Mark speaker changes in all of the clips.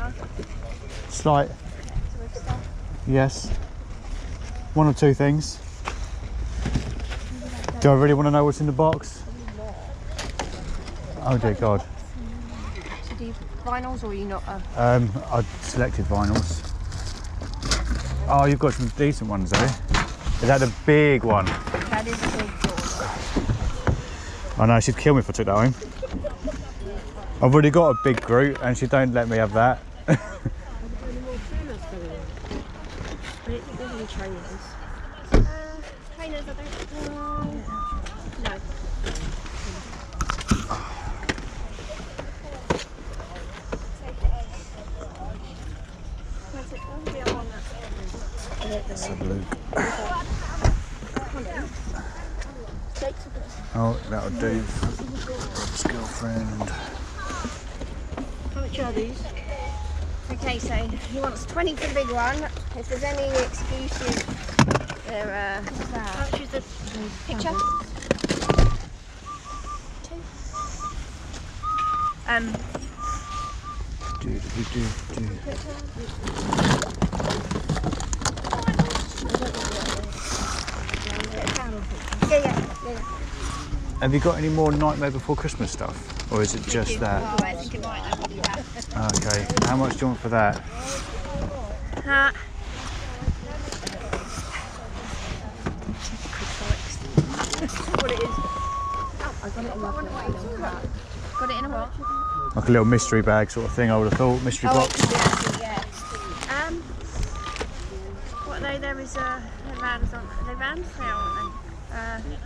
Speaker 1: No?
Speaker 2: Slight. Yes. One or two things. Do I really want to know what's in the box? Oh dear God.
Speaker 1: So do you vinyls or are you not?
Speaker 2: I selected vinyls. Oh, you've got some decent ones though. Is that the big one?
Speaker 1: That is a big one.
Speaker 2: I know, she'd kill me if I took that home. I've already got a big Groot and she don't let me have that.
Speaker 1: Trainers, I don't know. No.
Speaker 2: Let's have a look. Oh, that'll do. His girlfriend.
Speaker 1: How much are these? Okay, so he wants 20 for the big one. If there's any excuses, they're how much is the picture? 2. Yeah.
Speaker 2: Have you got any more Nightmare Before Christmas stuff? Or is it just that?
Speaker 1: Oh, I think it might have.
Speaker 2: Okay, how much do you want for that?
Speaker 1: What it is? Oh, I got it in my got it in a what?
Speaker 2: Like a little mystery bag sort of thing, I would have thought. Mystery box.
Speaker 1: Yeah. What are they? There is they're vans on. Are they vans? They are, aren't they?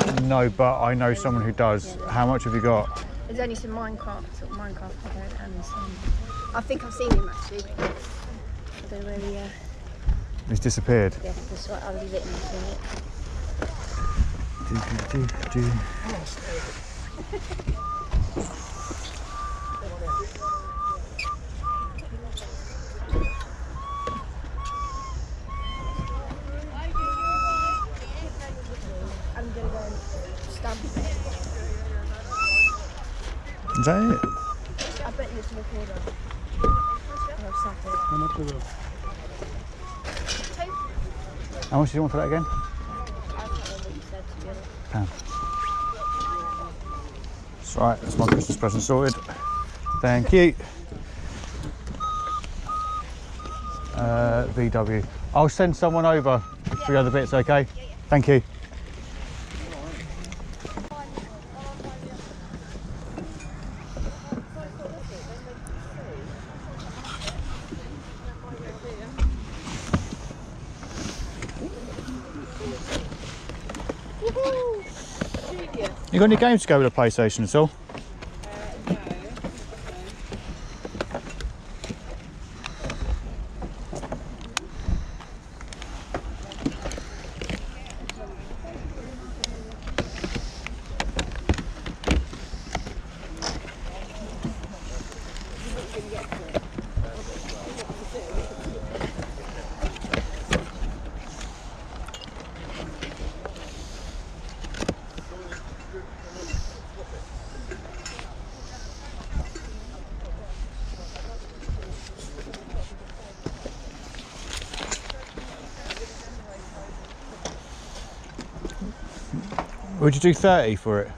Speaker 1: 3.
Speaker 2: No, but I know someone who does. How much have you got?
Speaker 1: There's only some Minecraft product and some. I think I've seen him actually. I don't know where he.
Speaker 2: He's disappeared.
Speaker 1: Yeah, that's right. I'll leave it in a minute. I'm gonna go and stab it.
Speaker 2: Is that it?
Speaker 1: I bet you it's a recorder. I'll stab it.
Speaker 2: How much is it? How much do you want for that again?
Speaker 1: I can't remember what you said, to be honest.
Speaker 2: That's right, that's my Christmas present sorted. Thank you. VW. I'll send someone over for the other bits, okay? Thank you. You got any games to go with the PlayStation at all? Would you do 30 for it?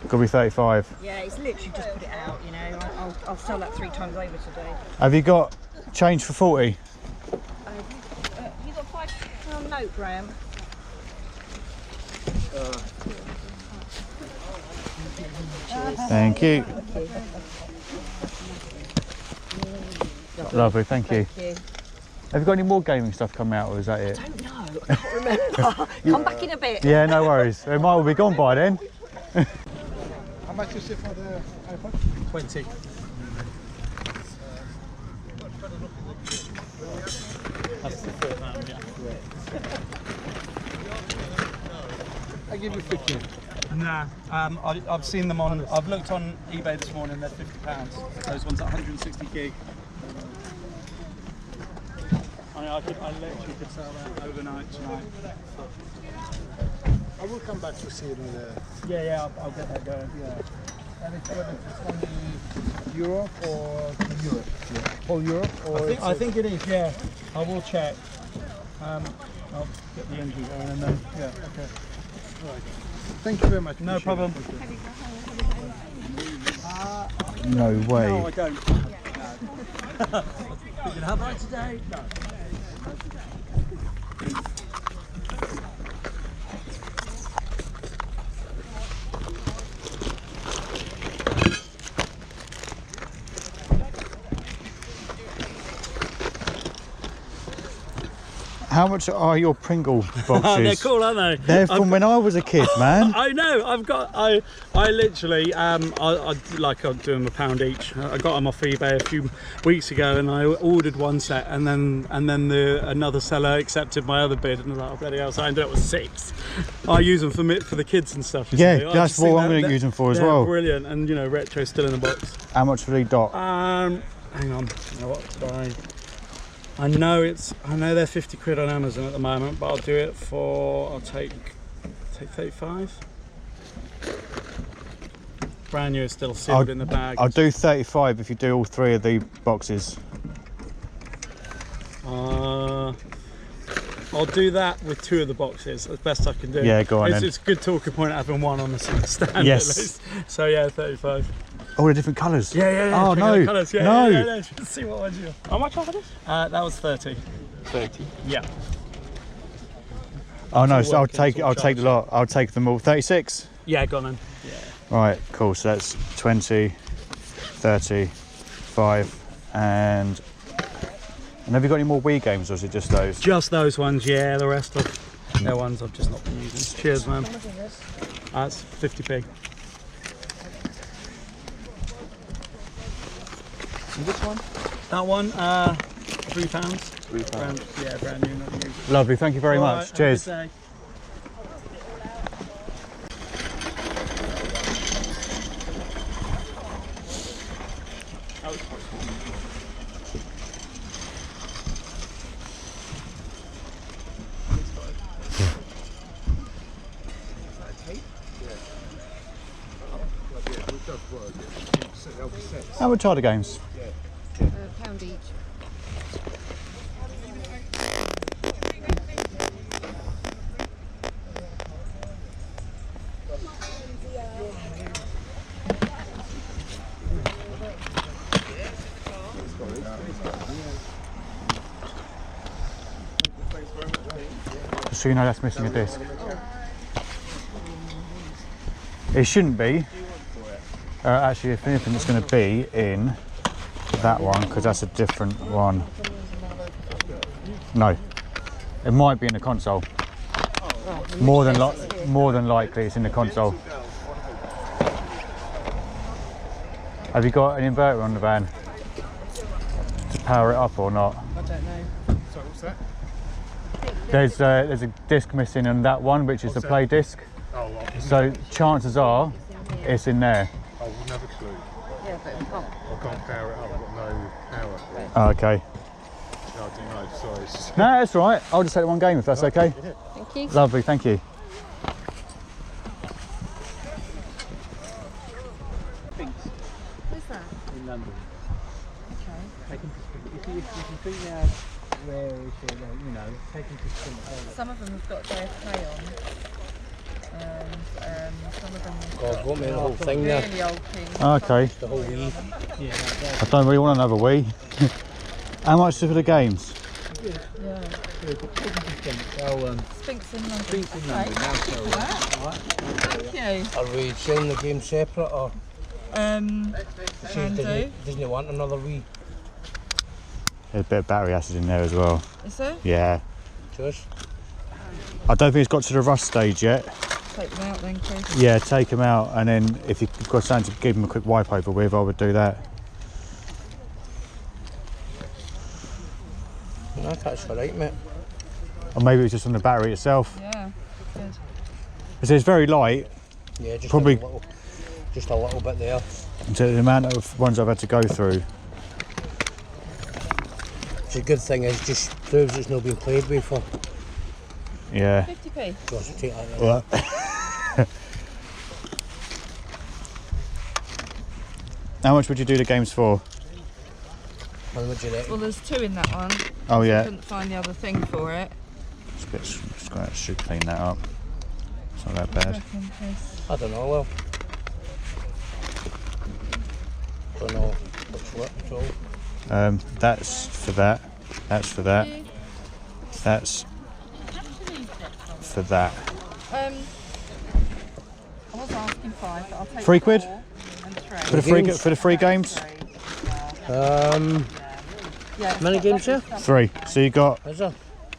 Speaker 2: Could be 35.
Speaker 3: Yeah, it's literally just put it out, you know. I'll sell that 3 times over today.
Speaker 2: Have you got change for 40?
Speaker 3: You got £5 note, Graham?
Speaker 2: Thank you. Lovely, thank you. Have you got any more gaming stuff coming out, or is that it?
Speaker 3: I don't know. I can't remember. Come back in a bit.
Speaker 2: Yeah, no worries. It might all be gone by then.
Speaker 4: How much is it for the iPod? 20. That's the £4, yeah. I give you 15. Nah, I've seen them on. I've looked on eBay this morning. They're £50. Those ones at 160 gig. I literally could sell that overnight tonight.
Speaker 5: I will come back to see it in the...
Speaker 4: Yeah, I'll get that going.
Speaker 5: Yeah. And it's whether it's only Europe or Europe? Yeah. Whole Europe? Or
Speaker 4: I think it is, yeah. I will check. I'll get the engine going and then, yeah, okay.
Speaker 5: All right. Thank you very much.
Speaker 4: No problem.
Speaker 2: No way.
Speaker 4: No, I don't. Did you have that today? No.
Speaker 2: How much are your Pringle boxes?
Speaker 4: They're cool, aren't they?
Speaker 2: They're from when I was a kid, man.
Speaker 4: I know. I literally I'm doing £1 each. I got them off eBay a few weeks ago, and I ordered one set, and then another seller accepted my other bid, and I was like, oh, bloody hell! So I ended up with 6. I use them for the kids and stuff.
Speaker 2: Yeah, that's what I'm going to use them for as well.
Speaker 4: Brilliant, and you know, retro's still in the box.
Speaker 2: How much for the dot?
Speaker 4: Hang on. You know what? I know they're 50 quid on Amazon at the moment, but I'll do it for, I'll take 35. Brand new, is still sealed in the bag.
Speaker 2: I'll do 35 if you do all 3 of the boxes.
Speaker 4: I'll do that with 2 of the boxes, as best I can do.
Speaker 2: Yeah, go on then.
Speaker 4: It's a good talking point having one on the stand
Speaker 2: Yes.
Speaker 4: at least. So yeah, 35.
Speaker 2: Oh, the different colours.
Speaker 4: Yeah.
Speaker 2: Oh no.
Speaker 4: Colours.
Speaker 2: No.
Speaker 4: Yeah. Let's see what one's you. How much for this? That was 30.
Speaker 5: 30.
Speaker 4: Yeah.
Speaker 2: Oh no, so I'll
Speaker 4: all
Speaker 2: take the lot. I'll take them all. 36.
Speaker 4: Yeah, go on then. Yeah.
Speaker 2: Right, cool. So that's 20, 30, 5, and have you got any more Wii games, or is it just those?
Speaker 4: Just those ones, yeah. The rest of they're ones I've just not been using. Cheers, man. That's 50p.
Speaker 5: And this one?
Speaker 4: That one, £3. £3. Brand new, not used.
Speaker 2: Lovely, thank you very
Speaker 4: All
Speaker 2: much.
Speaker 4: right,
Speaker 2: Cheers.
Speaker 4: have a good day.
Speaker 2: How much are the games?
Speaker 1: £1 each.
Speaker 2: So you know that's missing a disc. It shouldn't be. Actually, if anything, it's going to be in that one because that's a different one. No, it might be in the console. More than likely, it's in the console. Have you got an inverter on the van to power it up or not?
Speaker 3: I don't know.
Speaker 5: Sorry, what's that?
Speaker 2: There's a disc missing on that one, which is the play disc.
Speaker 5: Oh, well,
Speaker 2: So chances are it's in there.
Speaker 5: I wouldn't have a clue.
Speaker 1: Yeah, but we can't.
Speaker 5: I can't power it up. I've got no power.
Speaker 2: Oh, okay.
Speaker 5: No, I don't know. Sorry. It's just...
Speaker 2: No, that's all right. I'll just take one game if that's okay.
Speaker 1: Thank you.
Speaker 2: Lovely, thank you.
Speaker 1: Where's that?
Speaker 4: In London.
Speaker 1: Okay.
Speaker 4: If you think now where is it, you know, taking to some
Speaker 3: Some of them have got JFK on. And some of them have
Speaker 6: God, want me the whole
Speaker 3: got
Speaker 6: thing there.
Speaker 3: really old things.
Speaker 2: Okay.
Speaker 6: The whole Wii.
Speaker 2: I don't really want another Wii. How much for the games?
Speaker 3: Yeah.
Speaker 6: Oh,
Speaker 3: Sphinx in London. Sphinx in London. Thank you.
Speaker 6: are we selling the game separate or
Speaker 3: Can do.
Speaker 6: doesn't he want another Wii?
Speaker 2: There's a bit of battery acid in there as well.
Speaker 3: Is there?
Speaker 2: Yeah.
Speaker 6: Just
Speaker 2: I don't think it's got to the rust stage yet.
Speaker 3: Take them out then, Chris.
Speaker 2: Yeah, take them out, and then if you've got something to give them a quick wipe over with, I would do that.
Speaker 6: no, that's all right, mate.
Speaker 2: Or maybe it's just on the battery itself.
Speaker 3: Yeah. Good.
Speaker 2: It's very light.
Speaker 6: Yeah, just
Speaker 2: Probably-
Speaker 6: just a little bit there.
Speaker 2: So the amount of ones I've had to go through.
Speaker 6: The good thing is just proves it's not been played with for.
Speaker 2: Yeah.
Speaker 3: 50p.
Speaker 6: Do you want to take that then?
Speaker 2: Well, how much would you do the games for?
Speaker 6: How much do you reckon?
Speaker 3: Well, there's 2 in that one.
Speaker 2: Oh
Speaker 3: I
Speaker 2: yeah.
Speaker 3: couldn't find the other thing for it.
Speaker 2: Should clean that up. It's not that bad.
Speaker 6: I don't know, well. Don't know what's what at all.
Speaker 2: That's for that. That's for that. That's for that.
Speaker 3: I was asking 5, but I'll take
Speaker 2: £3 quid?
Speaker 3: 4 and 3.
Speaker 2: For the free games?
Speaker 3: Yeah,
Speaker 6: Many games here?
Speaker 2: 3. So you got.
Speaker 6: Is there?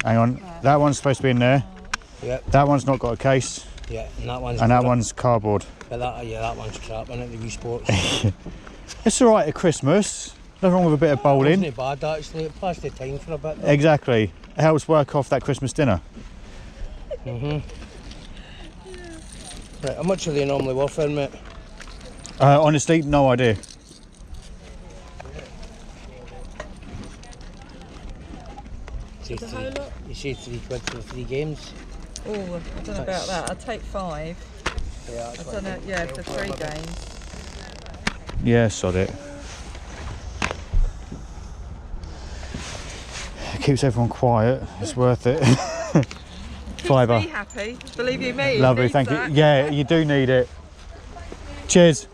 Speaker 2: Hang on. That one's supposed to be in there.
Speaker 6: Yeah,
Speaker 2: That one's not got a case,
Speaker 6: yeah, and that one's
Speaker 2: and that
Speaker 6: crap.
Speaker 2: one's cardboard.
Speaker 6: But that one's crap, isn't it? The Wii Sports.
Speaker 2: It's all right at Christmas. Nothing wrong with a bit of
Speaker 6: Isn't
Speaker 2: bowling.
Speaker 6: it bad actually? It passed the time for a bit. Though.
Speaker 2: Exactly. It helps work off that Christmas dinner.
Speaker 6: Right, how much are they normally worth then, mate?
Speaker 2: Honestly, no idea.
Speaker 6: You say £3 for 3 games?
Speaker 3: Oh, I don't know about that. I'd take 5.
Speaker 6: Yeah,
Speaker 3: I don't know, yeah, for 3 games.
Speaker 2: Yeah, sod it. It keeps everyone quiet. It's worth it. Fiver.
Speaker 3: Be happy. Believe you me.
Speaker 2: Lovely, thank you. Yeah, you do need it. Cheers.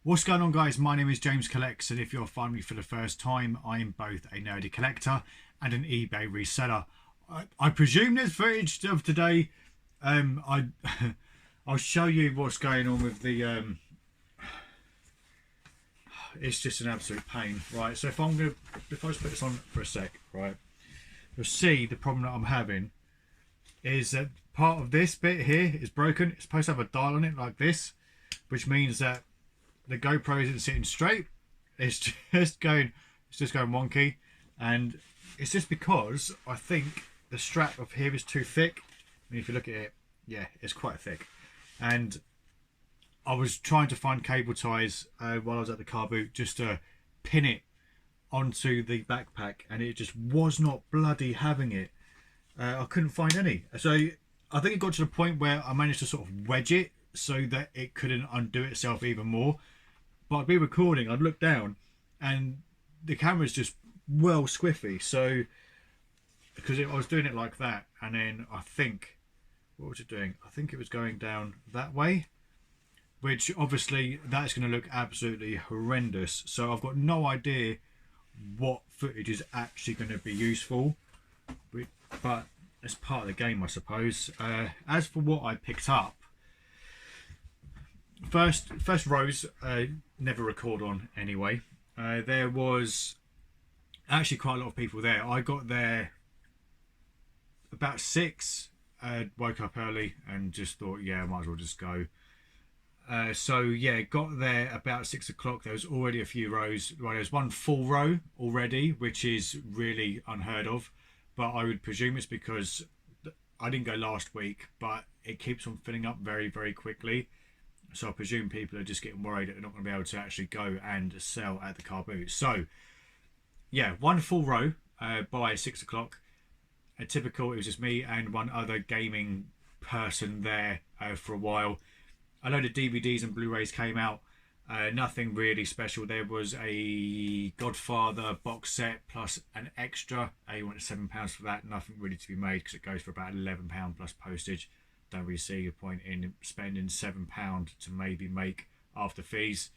Speaker 2: What's going on, guys? My name is James Collects, and if you're finding me for the first time, I am both a nerdy collector and an eBay reseller. I presume there's footage of today. I'll show you what's going on with the. It's just an absolute pain, right? So if I just put this on for a sec, right, you'll see the problem that I'm having is that part of this bit here is broken. It's supposed to have a dial on it like this, which means that the GoPro isn't sitting straight. It's just going wonky, and it's just because I think the strap of here is too thick. I mean, if you look at it, yeah, it's quite thick. And I was trying to find cable ties while I was at the Carboot just to pin it onto the backpack, and it just was not bloody having it. I couldn't find any. So I think it got to the point where I managed to sort of wedge it so that it couldn't undo itself even more. But I'd be recording, I'd look down, and the camera's just well squiffy. So because I was doing it like that, and then I think, what was it doing? I think it was going down that way, which obviously that's going to look absolutely horrendous. So I've got no idea what footage is actually going to be useful, but it's part of the game, I suppose. As for what I picked up, first rows never record on anyway. There was actually quite a lot of people there. I got there about 6. Woke up early and just thought, yeah, I might as well just go. So yeah, got there about 6 o'clock. There was already a few rows. Well, there's one full row already, which is really unheard of, but I would presume it's because I didn't go last week, but it keeps on filling up very, very quickly. So I presume people are just getting worried that they're not going to be able to actually go and sell at the Carboot. So yeah, one full row by 6 o'clock. Typical, it was just me and one other gaming person there for a while. A load of DVDs and Blu-rays came out. Nothing really special. There was a Godfather box set plus an extra. You wanted £7 for that. Nothing really to be made because it goes for about £11 plus postage. Don't really see a point in spending £7 to maybe make after fees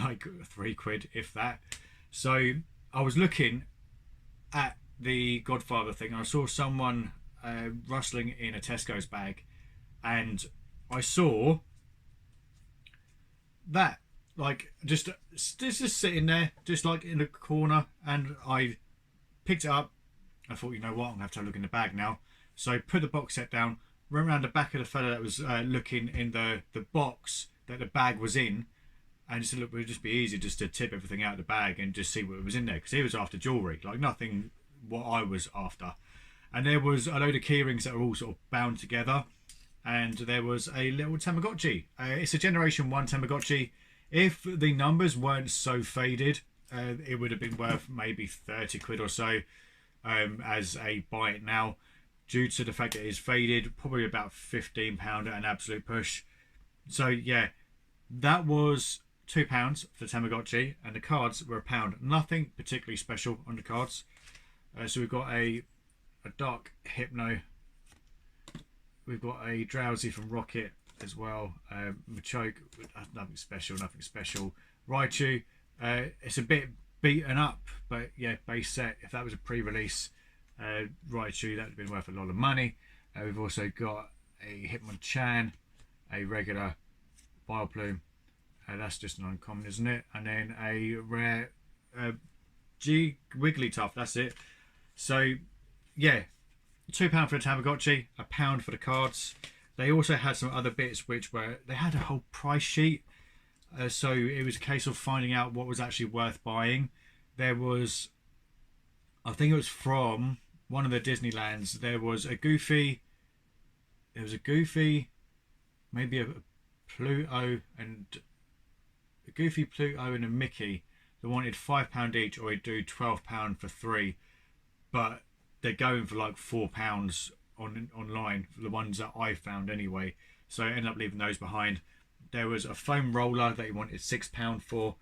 Speaker 2: like £3 quid, if that. So I was looking at the Godfather thing. I saw someone rustling in a Tesco's bag, and I saw that like just sitting there, just like in a corner, and I picked it up. I thought, you know what, I'm gonna have to have a look in the bag now. So I put the box set down, ran around the back of the fella that was looking in the box that the bag was in, and just said, look, it would just be easy just to tip everything out of the bag and just see what was in there, because he was after jewellery, like nothing what I was after. And there was a load of key rings that were all sort of bound together, and there was a little Tamagotchi. It's a Generation 1 Tamagotchi. If the numbers weren't so faded, it would have been worth maybe 30 quid or so as a buy it now. due to the fact that it is faded, probably about £15 at an absolute push. So yeah, that was £2 for the Tamagotchi, and the cards were £1. Nothing particularly special on the cards. So we've got a Dark Hypno, we've got a Drowsy from Rocket as well, Machoke, nothing special. Raichu, it's a bit beaten up, but yeah, base set. If that was a pre-release Raichu, that would have been worth a lot of money. We've also got a Hitmonchan, a regular Vileplume, that's just an uncommon, isn't it? And then a rare Wigglytuff, that's it. So yeah, £2 for the Tamagotchi, £1 for the cards. They also had some other bits which were, they had a whole price sheet, so it was a case of finding out what was actually worth buying. There was, I think it was from one of the Disneylands, there was a Goofy, maybe a Pluto, and a Goofy, Pluto and a Mickey. They wanted £5 each, or he'd do £12 for 3, but they're going for like £4 online for the ones that I found anyway, so I ended up leaving those behind. There was a foam roller that he wanted £6 for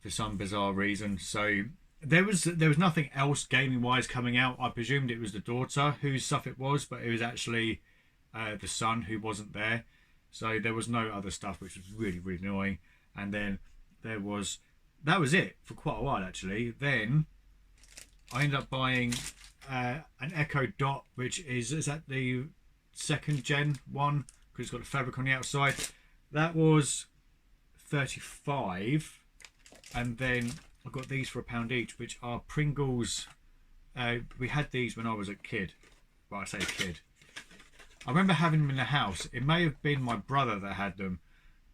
Speaker 2: some bizarre reason. So there was nothing else gaming wise coming out. I presumed it was the daughter whose stuff it was, but it was actually the son who wasn't there. So there was no other stuff, which was really, really annoying. And then that was it for quite a while actually. Then I ended up buying an Echo Dot, which is that the 2nd gen one, because it's got the fabric on the outside. That was £35, and then I got these for £1 each, which are Pringles. We had these when I was a kid. Well, I say kid, I remember having them in the house. It may have been my brother that had them,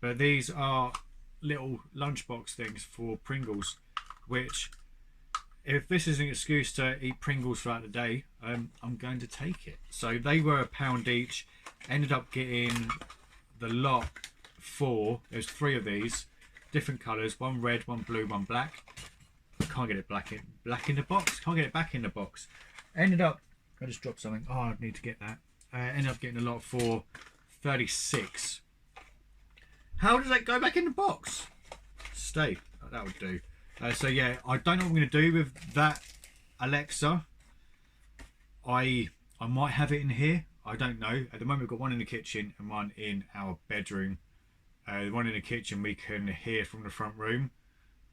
Speaker 2: but these are little lunchbox things for Pringles, which, if this is an excuse to eat Pringles throughout the day, I'm going to take it. So they were £1 each. Ended up getting the lot for, there's 3 of these, different colours, one red, one blue, one black. Can't get it black in the box. Can't get it back in the box. Ended up, I just dropped something. Oh, I need to get that. Ended up getting a lot for 36. How does that go back in the box? Stay. That would do. So yeah, I don't know what I'm going to do with that Alexa. I might have it in here. I don't know. At the moment we've got one in the kitchen and one in our bedroom. The one in the kitchen we can hear from the front room,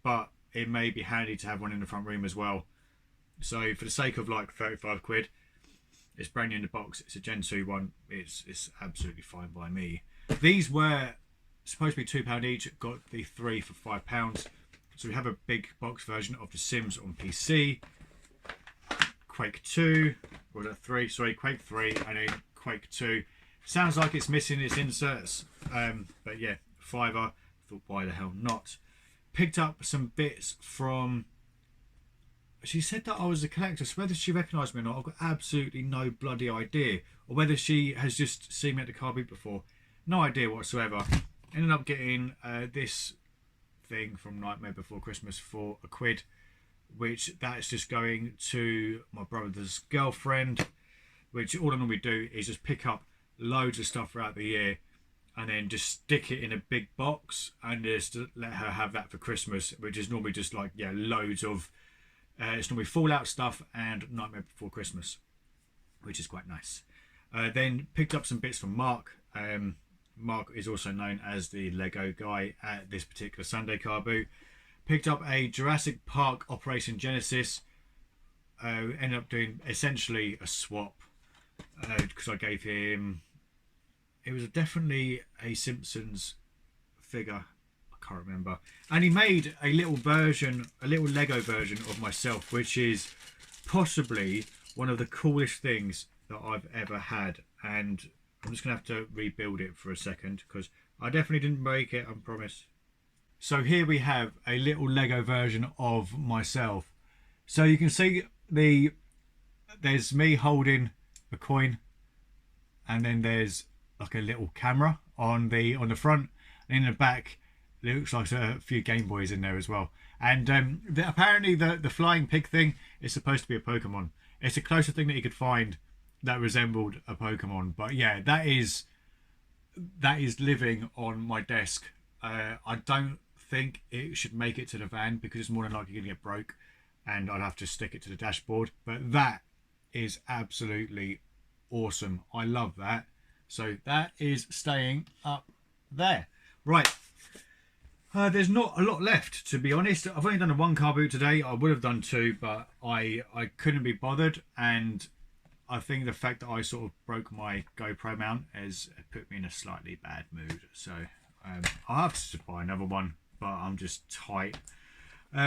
Speaker 2: but it may be handy to have one in the front room as well. So for the sake of like 35 quid, it's brand new in the box. It's a Gen 2 one. It's absolutely fine by me. These were supposed to be £2 each. Got the 3 for £5. So we have a big box version of The Sims on PC, Quake 2, or was that 3? Sorry, Quake 3, and then Quake 2. Sounds like it's missing its inserts, but yeah, £5. Thought why the hell not. Picked up some bits from, she said that I was a collector, so whether she recognised me or not, I've got absolutely no bloody idea. Or whether she has just seen me at the Carboot before. No idea whatsoever. Ended up getting this thing from Nightmare Before Christmas for £1, which that's just going to my brother's girlfriend, which all I normally do is just pick up loads of stuff throughout the year and then just stick it in a big box and just let her have that for Christmas, which is normally just like, yeah, loads of it's normally Fallout stuff and Nightmare Before Christmas, which is quite nice. Then picked up some bits from Mark. Mark is also known as the Lego guy at this particular Sunday Carboot. Picked up a Jurassic Park Operation Genesis. Ended up doing essentially a swap because I gave him, it was definitely a Simpsons figure, I can't remember, and he made a little version, a little Lego version of myself, which is possibly one of the coolest things that I've ever had. And I'm just gonna have to rebuild it for a second because I definitely didn't break it, I promise. So here we have a little Lego version of myself. So you can see there's me holding a coin, and then there's like a little camera on the front, and in the back it looks like a few Game Boys in there as well. And apparently the flying pig thing is supposed to be a Pokemon. It's the closest thing that you could find that resembled a Pokemon. But yeah, that is living on my desk. I don't think it should make it to the van because it's more than likely going to get broke and I'd have to stick it to the dashboard. But that is absolutely awesome. I love that. So that is staying up there. Right. There's not a lot left, to be honest. I've only done a 1 car boot today. I would have done 2, but I couldn't be bothered. And I think the fact that I sort of broke my GoPro mount has put me in a slightly bad mood. So I'll have to buy another one, but I'm just tight.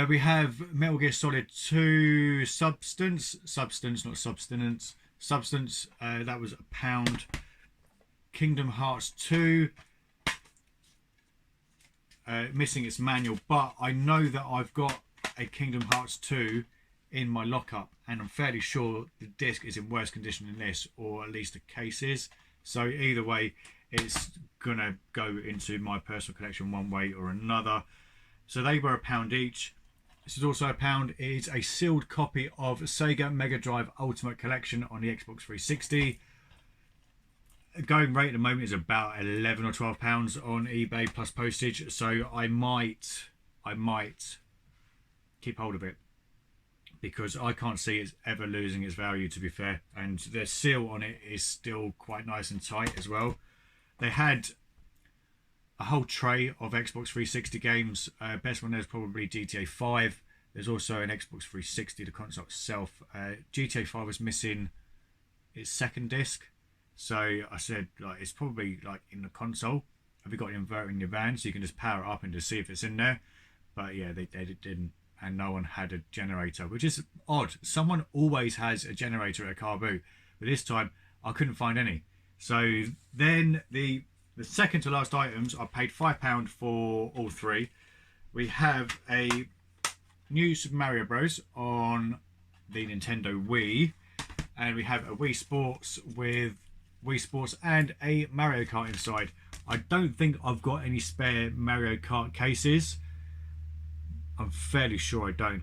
Speaker 2: We have Metal Gear Solid 2 Substance, not Substance. Substance, that was £1. Kingdom Hearts 2, missing its manual, but I know that I've got a Kingdom Hearts 2 in my lockup, and I'm fairly sure the disc is in worse condition than this, or at least the case is. So either way, it's gonna go into my personal collection one way or another. So they were £1 each. This is also £1. It is a sealed copy of Sega Mega Drive Ultimate Collection on the Xbox 360. Going rate at the moment is about £11 or £12 on eBay plus postage. So I might keep hold of it because I can't see it ever losing its value, to be fair. And the seal on it is still quite nice and tight as well. They had a whole tray of Xbox 360 games. Best one there is probably GTA 5. There's also an Xbox 360, the console itself. GTA 5 was missing its second disc. So I said, like, it's probably like in the console. Have you got an inverter in your van so you can just power it up and just see if it's in there? But yeah, they didn't, and no one had a generator, which is odd. Someone always has a generator at a car boot, but this time I couldn't find any. So then the second to last items, I paid £5 for all 3. We have a new Super Mario Bros. On the Nintendo Wii, and we have a Wii Sports with Wii Sports and a Mario Kart inside. I don't think I've got any spare Mario Kart cases. I'm fairly sure I don't,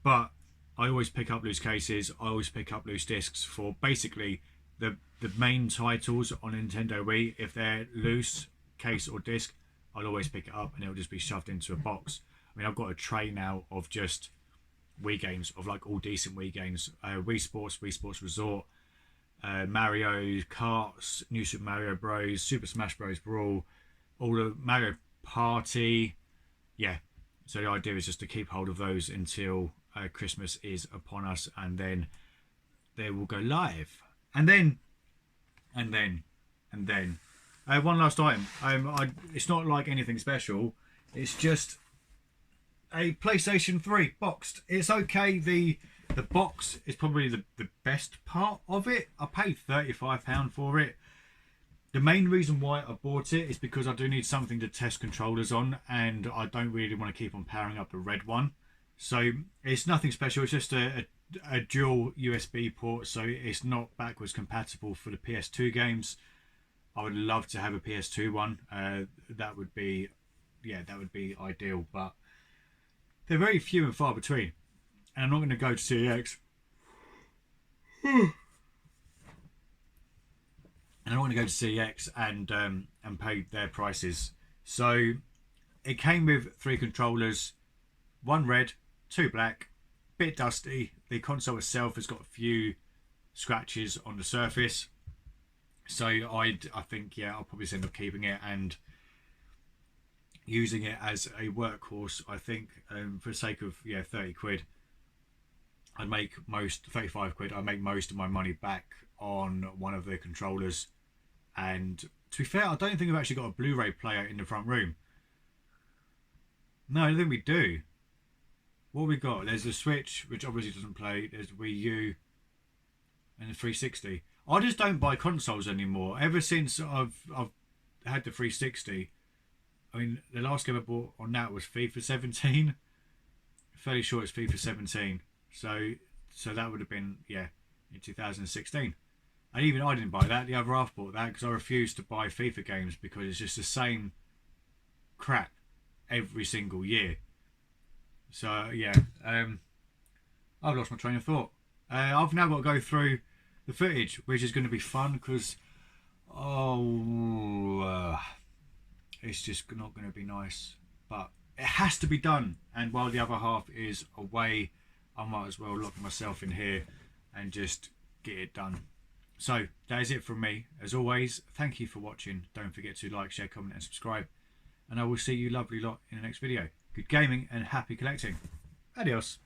Speaker 2: but I always pick up loose cases. I always pick up loose discs for basically the main titles on Nintendo Wii. If they're loose case or disc, I'll always pick it up and it'll just be shoved into a box. I mean, I've got a tray now of just Wii games, of like all decent Wii games. Wii Sports Resort, Mario Kart, New Super Mario Bros, Super Smash Bros Brawl, all the Mario Party. Yeah, so the idea is just to keep hold of those until Christmas is upon us, and then they will go live. And then one last item. It's not like anything special. It's just a PlayStation 3 boxed. It's okay. The box is probably the best part of it. I paid £35 for it. The main reason why I bought it is because I do need something to test controllers on, and I don't really want to keep on powering up the red one. So it's nothing special. It's just a dual USB port, so it's not backwards compatible for the PS2 games. I would love to have a PS2 one. That would be ideal, but they're very few and far between. And I'm not going to go to CEX. And I want to go to CEX and pay their prices. So it came with 3 controllers, 1 red, 2 black, bit dusty. The console itself has got a few scratches on the surface. So I think, yeah, I'll probably end up keeping it and using it as a workhorse. I think for the sake of 30 quid, I'd make 35 quid. I'd make most of my money back on one of the controllers. And to be fair, I don't think we've actually got a Blu-ray player in the front room. No, I don't think we do. What have we got? There's the Switch, which obviously doesn't play. There's the Wii U and the 360. I just don't buy consoles anymore. Ever since I've had the 360, I mean, the last game I bought on that was FIFA 17. I'm fairly sure it's FIFA 17. So that would have been, in 2016. And even I didn't buy that. The other half bought that because I refused to buy FIFA games because it's just the same crap every single year. So, I've lost my train of thought. I've now got to go through the footage, which is going to be fun because it's just not going to be nice, but it has to be done. And while the other half is away, I might as well lock myself in here and just get it done. So that is it from me. As always, thank you for watching. Don't forget to like, share, comment and subscribe, and I will see you lovely lot in the next video. Good gaming and happy collecting. Adios.